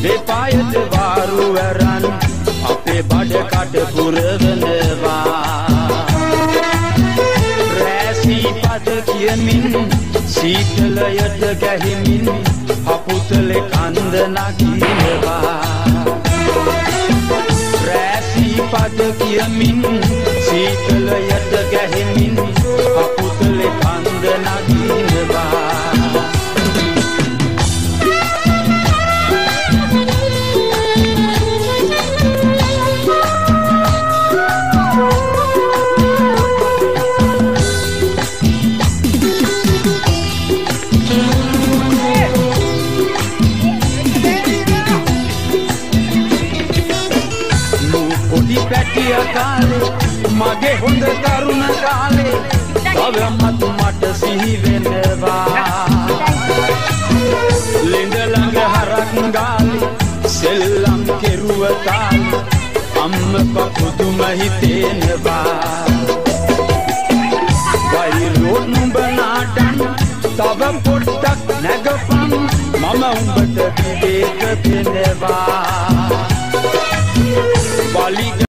දෙපායට වාරු වරන් අපේ බඩ කට පුරවනවා රැසී පද කියමින් සීතලයට ගැහිමින් අපුතලේ කන්ද නගිනවා රැසී පද කියමින් සීතලයට ගැහිමින් අපුතලේ කන්ද නගිනවා මගේ හොඳ තරුණ කාලේ අවමත් මට සිහි වෙනවා ලිඳ ළඟ හරක් ගාලේ සෙල්ලම් කෙරුව තාලේ අම්මපා පුදුම හිතෙනවා වෛරෝ නුඹ නාටන් තව පොඩ්ඩක් නැගපන් මම උඹට විවේක දෙනවා